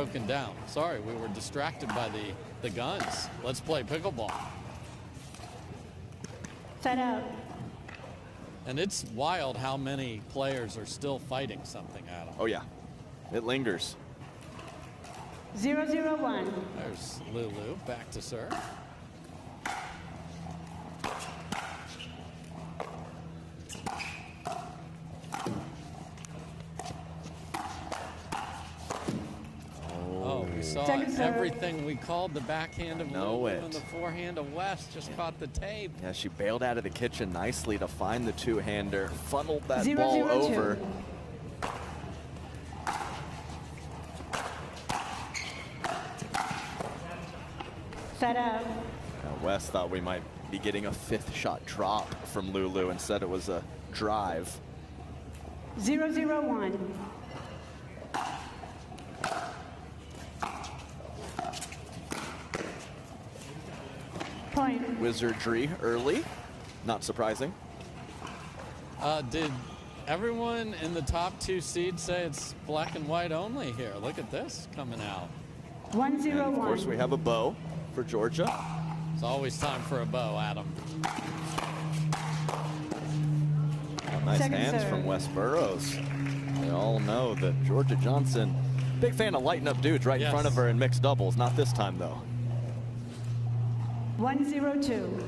broken down. Sorry, we were distracted by the guns. Let's play pickleball. Set out. And it's wild how many players are still fighting something, Adam. Oh, yeah. It lingers. 0-0-1. There's Lulu, back to serve. Oh, we saw everything we called the backhand of Lulu and the forehand of West just caught the tape. Yeah, she bailed out of the kitchen nicely to find the two-hander, funneled that ball over. Set out. West thought we might be getting a 5th shot drop from Lulu. Instead, it was a drive. 0-0-1. Point. Wizardry early, not surprising. Did everyone in the top 2 seeds say it's black and white only here? Look at this coming out. 1-0-1. And of course, we have a bow for Georgia. It's always time for a bow, Adam. Nice hands from West Burrows. They all know that Georgia Johnson, big fan of lighting up dudes right in front of her in mixed doubles. Not this time, though. 1-0-2.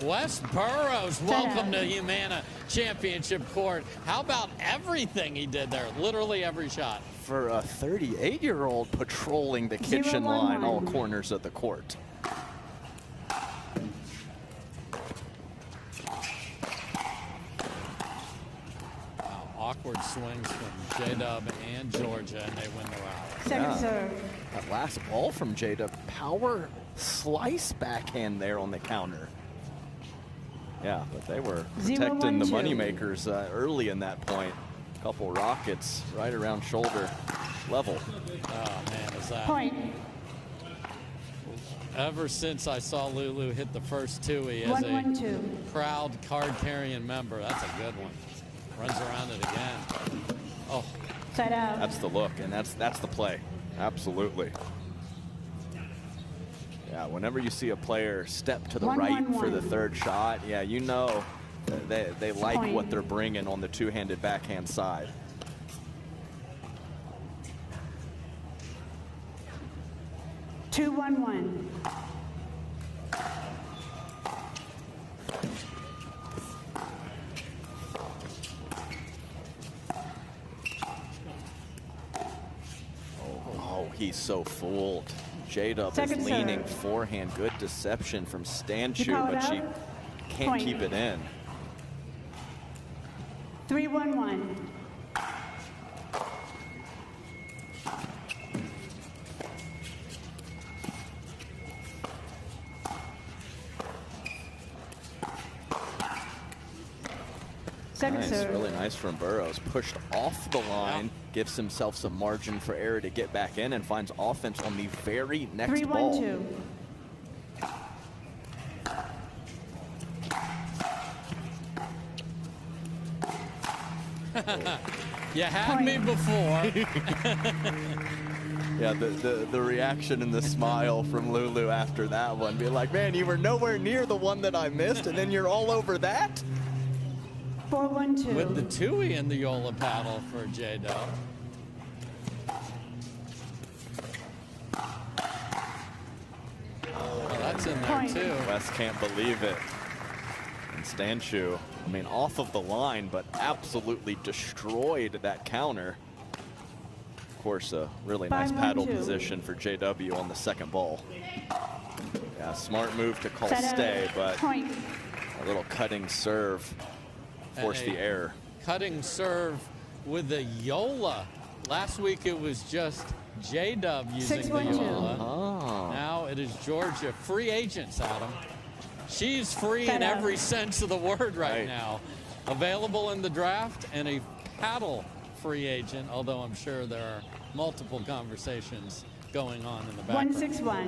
West Burrows, welcome to Humana Championship Court. How about everything he did there? Literally every shot. For a 38-year-old patrolling the kitchen line, all corners of the court. Awkward swings from J-Dub and Georgia, and they win the rally. Second serve. That last ball from J-Dub, power slice backhand there on the counter. Yeah, but they were protecting the moneymakers early in that point. A couple rockets right around shoulder level. Oh, man, is that... Point. Ever since I saw Lulu hit the first two-y as a proud card-carrying member, that's a good one. Runs around it again. Oh. Side out. That's the look, and that's the play. Absolutely. Yeah, whenever you see a player step to the right for the third shot, yeah, you know they like what they're bringing on the two-handed backhand side. Two, 1-1. Oh, he's so fooled. J-Dub is leaning forehand. Good deception from Stanciu, but she can't keep it in. 3-1-1. Nice, really nice from Burrows. Pushed off the line, gives himself some margin for error to get back in, and finds offense on the very next ball. 3-1-2. You had me before. Yeah, the reaction and the smile from Lulu after that one. Be like, man, you were nowhere near the one that I missed, and then you're all over that? 4-1-2. With the two-y in the Yola paddle for J-Dub. Oh, that's in there too. West can't believe it. And Stanciu, I mean, off of the line, but absolutely destroyed that counter. Of course, a really nice paddle position for JW on the second ball. Yeah, smart move to call stay, but a little cutting serve forced the error. Cutting serve with the Yola. Last week it was just J-Dub using the Yola. Oh. Now it is Georgia. Free agents, Adam. She's free in every sense of the word right now. Available in the draft and a paddle free agent, although I'm sure there are multiple conversations going on in the background. 1-6-1.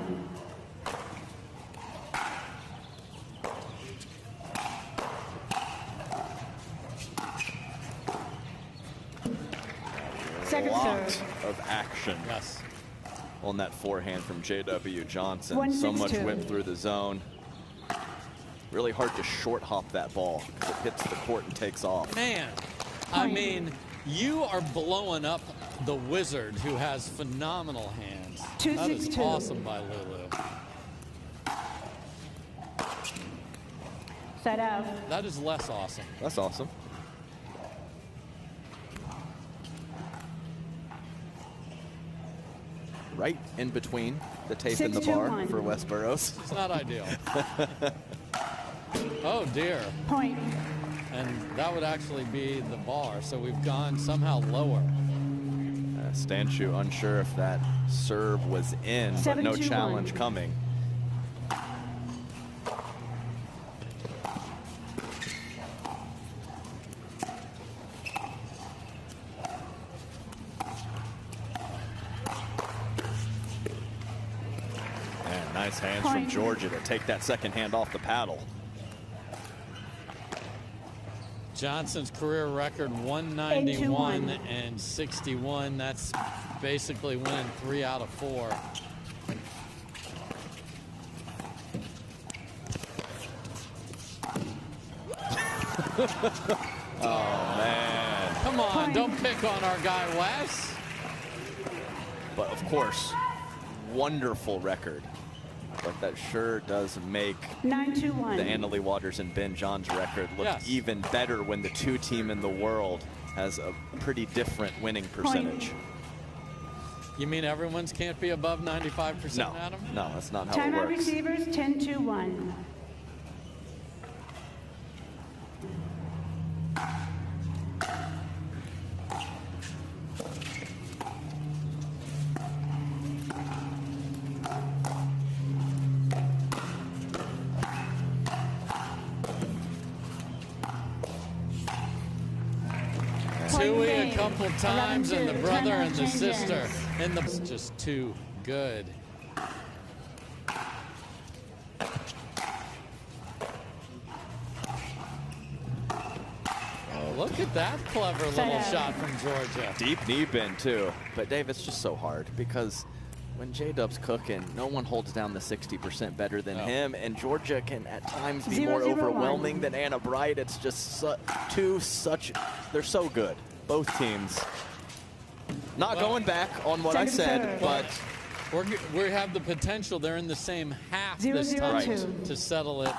Second lot serve. of action Yes. on that forehand from J.W. Johnson. 1-6-2. So much whip through the zone. Really hard to short hop that ball because it hits the court and takes off. Man, I mean, you are blowing up the wizard who has phenomenal hands. That is 2-6-2. awesome by Lulu. Side out. That is less awesome. That's awesome. Right in between the tape and the bar 6-2-1. for West Burrows. It's not ideal. Oh, dear. Point. And that would actually be the bar. So we've gone somehow lower. Stanciu unsure if that serve was in, but no 7-2-1. challenge coming. And nice hands from Point. Georgia to take that second hand off the paddle. Johnson's career record 191 8-2-1. and 61. That's basically winning 3 out of 4. Oh, man. Come on, Point. don't pick on our guy Wes. But of course, wonderful record. But that sure does make 9-2-1. the Annalee Waters and Ben Johns record look Yes. even better when the 2 team in the world has a pretty different winning percentage. You mean everyone's can't be above 95%, No, Adam? no, that's not how it Timeout works. receivers 10-2-1. Tui a game. couple times, and the 11-2. brother Timeout and the changes. sister. And the it's just too good. Oh, look at that clever little Side out. shot from Georgia. Deep knee bend too. But Dave, it's just so hard because when J-Dub's cooking, no one holds down the 60% better than No. him, and Georgia can at times be 0-0-1. more overwhelming than Anna Bright. It's just they're so good, both teams. Not Well, going back on what I second said, serve. but We have the potential. They're in the same half 0-0-2. this time Right. to settle it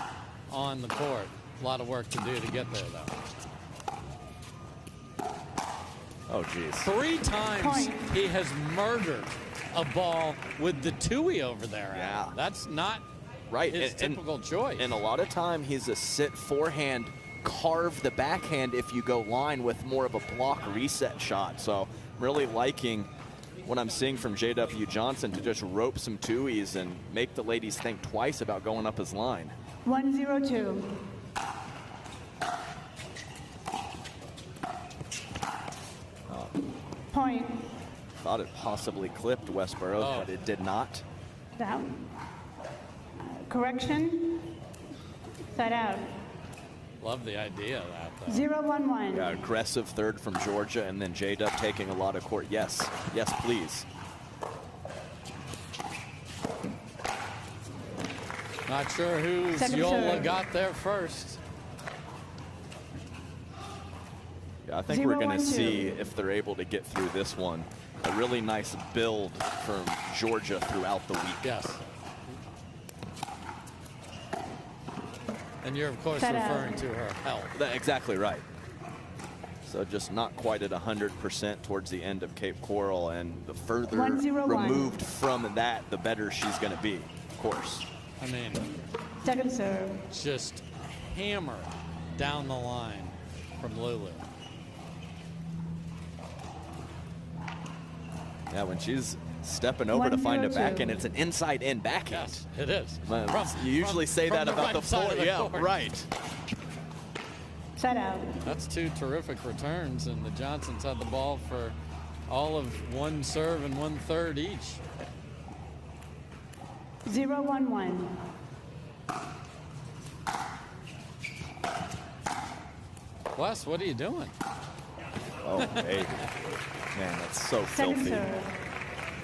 on the court. A lot of work to do to get there, though. oh geez. 3 times Point. he has murdered a ball with the Tui over there. Yeah. Adam. That's not Right, his typical choice. And a lot of time he's a sit forehand, carve the backhand if you go line with more of a block reset shot. So really liking what I'm seeing from J.W. Johnson to just rope some Tuis and make the ladies think twice about going up his line. 1-0-2. Point. Thought it possibly clipped West Burrows, Oh. but it did not. Down. Correction. Side out. Love the idea of that, though. 0-1-1. Yeah, aggressive third from Georgia, and then J-Dub taking a lot of court. Yes, yes, please. Not sure who Second Yola serve. got there first. Yeah, I think we're going to 0-1-2. see if they're able to get through this one. A really nice build from Georgia throughout the week. Yes. And you're, of course, Side out. referring to her health. Exactly right. So just not quite at 100% towards the end of Cape Coral, and the further 1-0-1. removed from that, the better she's going to be, of course. I mean, Second serve. just hammer down the line from Lulu. Yeah, when she's stepping over to find a 1-0-2. backhand, it's an inside-in backhand. Yes, it is. Well, you usually say from that the about right the side floor. of the Yeah, court. right. Side out. That's 2 terrific returns, and the Johnsons had the ball for all of 1 serve and 1/3 each. 0-1-1. Wes, what are you doing? Oh, hey. Man, that's so Second filthy. serve.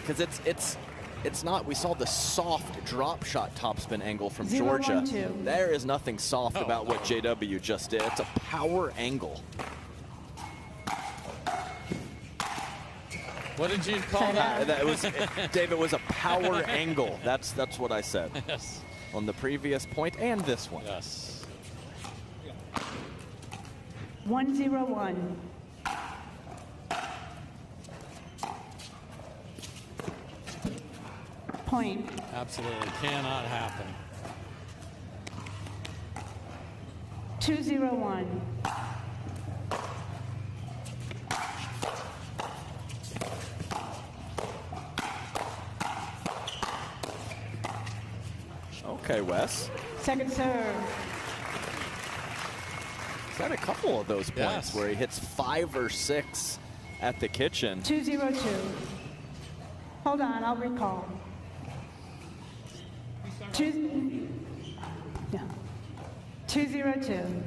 Because it's not, we saw the soft drop shot topspin angle from 0-1-2. Georgia. There is nothing soft about what JW just did. It's a power angle. What did you call that? That was, Dave, it was a power angle. That's what I said. Yes. On the previous point and this one. Yes. 1-0-1. Point. Absolutely cannot happen. 2-0-1. Okay, Wes. Second serve. He's had a couple of those points Yes. where he hits 5 or 6 at the kitchen. 2-0-2. Hold on, I'll recall. 2-0-2.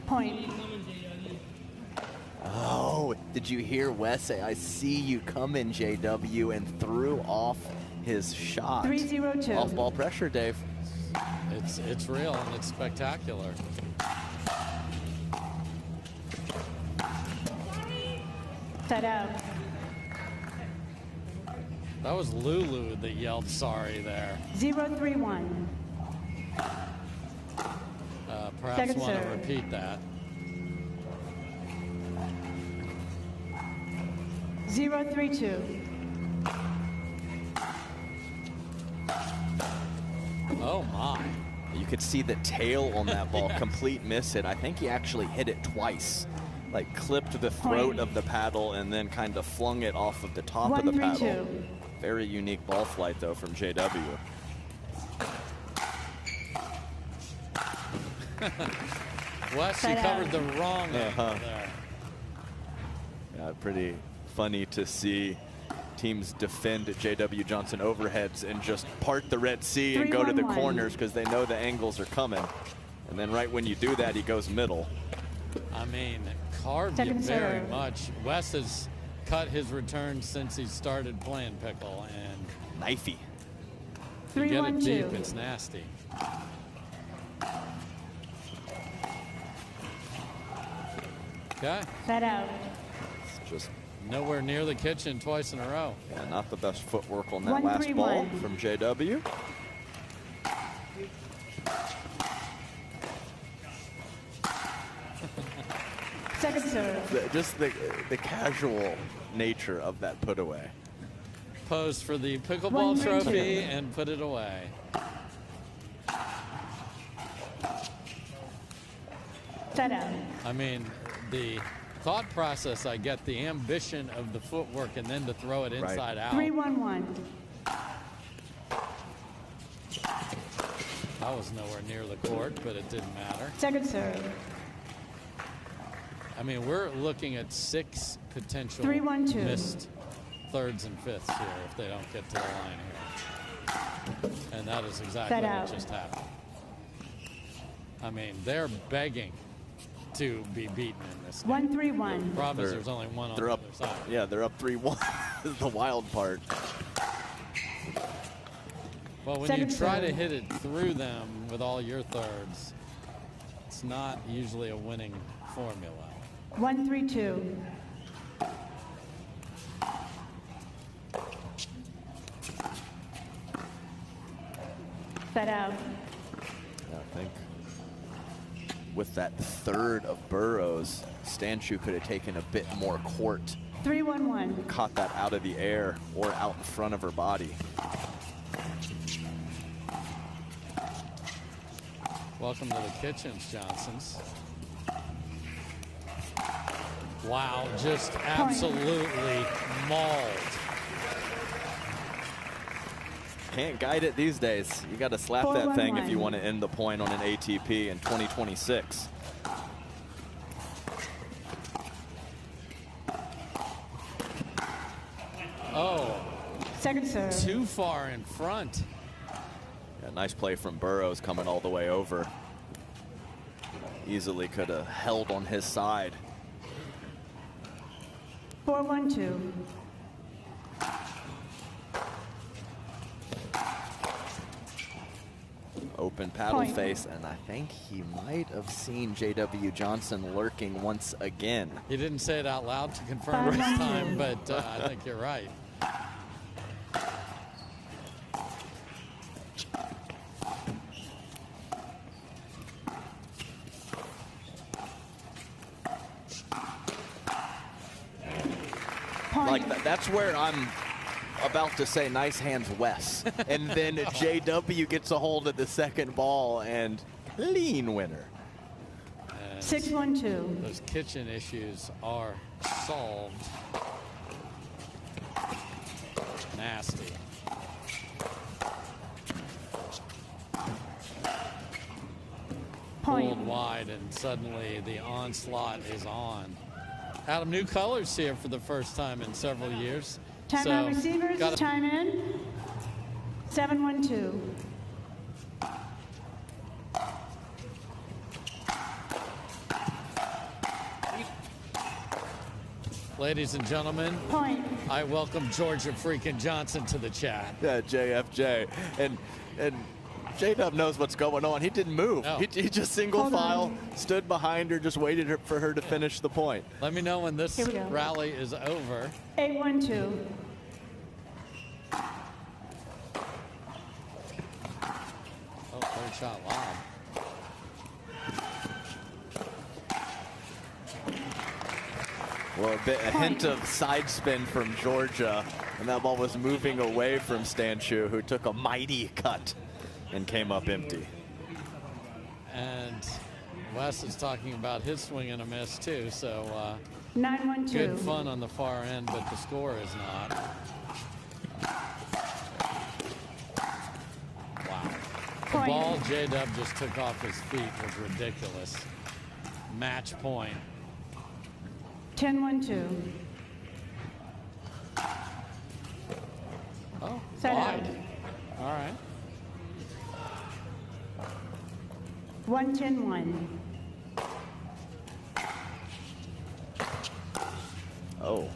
Point. Oh, did you hear Wes say, "I see you coming, JW," and threw off his shot? 3-0-2. Off ball pressure, Dave. It's real and it's spectacular. Set out. That was Lulu that yelled sorry there. 0-3-1. Perhaps Second want to serve. repeat that. 0-3-2. Oh my. You could see the tail on that ball, complete miss hit. I think he actually hit it twice. Like clipped the throat Point. of the paddle and then kind of flung it off of the top of the paddle. 1-3-2. Very unique ball flight though from JW. Wes, you Set covered out. the wrong angle there. Yeah, pretty funny to see teams defend JW Johnson overheads and just part the Red Sea and go to the 3-1-1. corners because they know the angles are coming. And then right when you do that, he goes middle. I mean, carved Second you very serve. much. Wes has cut his return since he started playing pickle, and Knifey. you get it deep, 3-1-2. it's nasty. Okay, Set out. It's just nowhere near the kitchen twice in a row. not the best footwork on that last 1-3-1. ball from JW. Second serve. Just the casual nature of that put away. Posed for the pickleball 1-3-2. trophy and put it away. Set out. I mean, the thought process, I get the ambition of the footwork and then to throw it inside out. 3-1-1. That was nowhere near the court, but it didn't matter. Second serve. I mean, we're looking at 6 potential 3-1-2. missed thirds and fifths here if they don't get to the line here. And that is exactly Set what out. just happened. I mean, they're begging to be beaten in this game. 1-3-1. Problem is They're- there's only one on They're the up. other side. Yeah, they're up 3-1. This is the wild part. Well, when Second you try to serve. hit it through them with all your thirds, it's not usually a winning formula. 1-3-2. Set out. I think with that third of Burrows, Stanciu could have taken a bit more court, 3-1-1. caught that out of the air or out in front of her body. Welcome to the kitchens, Johnsons. Wow, just absolutely mauled. Can't guide it these days. You got to slap that thing if you 4-1-1. want to end the point on an ATP in 2026. Oh, Second serve. too far in front. Yeah, nice play from Burrows coming all the way over. Easily could have held on his side. 4-1-2. Open paddle Point. face, and I think he might have seen J.W. Johnson lurking once again. He didn't say it out loud to confirm this time, but I think you're right. Point. Like that's where I'm about to say nice hands, Wes. And then JW gets a hold of the second ball and clean winner. And 6-1-2. those kitchen issues are solved. Nasty. Point. Pulled wide, and suddenly the onslaught is on. Adam, new colors here for the first time in several years. Timeout receivers, gotta- time in. 7-1-2. Ladies and gentlemen, Point. I welcome Georgia freaking Johnson to the chat. Yeah, JFJ. And J-Dub knows what's going on. He didn't move. No. He just single Hold file, on. stood behind her, just waited for her to finish the point. Let me know when this Here we go. rally is over. 8-1-2. Oh, third shot lob. Well, a hint of side spin from Georgia, and that ball was moving away from Stanciu, who took a mighty cut and came up empty. And Wes is talking about his swing and a miss too, so 9-1-2. good fun on the far end, but the score is not. Wow. The Point. ball J-Dub just took off his feet was ridiculous. Match point. 10-1-2. Oh, Set wide. out. All right. 1-10-1. Oh.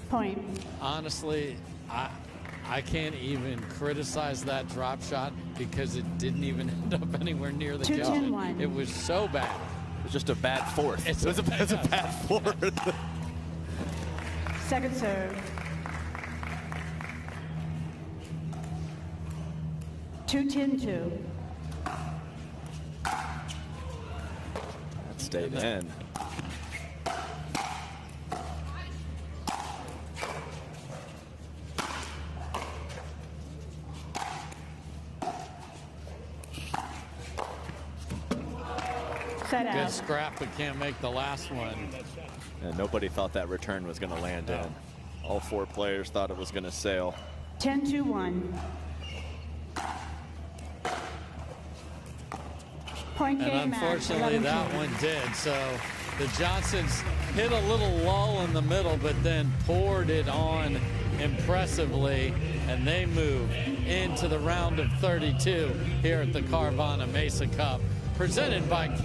Point. Honestly, I can't even criticize that drop shot because it didn't even end up anywhere near the 2-10-1. kitchen. It was so bad. It was just a bad fourth. It's It was a bad fourth. Second serve. 2-10-2. That stayed in. Set Good out. scrap, but can't make the last one. And nobody thought that return was going to land in. All four players thought it was going to sail. 10-2-1. Point And game match. unfortunately, 11-2. that one did. So the Johnsons hit a little lull in the middle, but then poured it on impressively, and they move into the round of 32 here at the Carvana Mesa Cup, presented by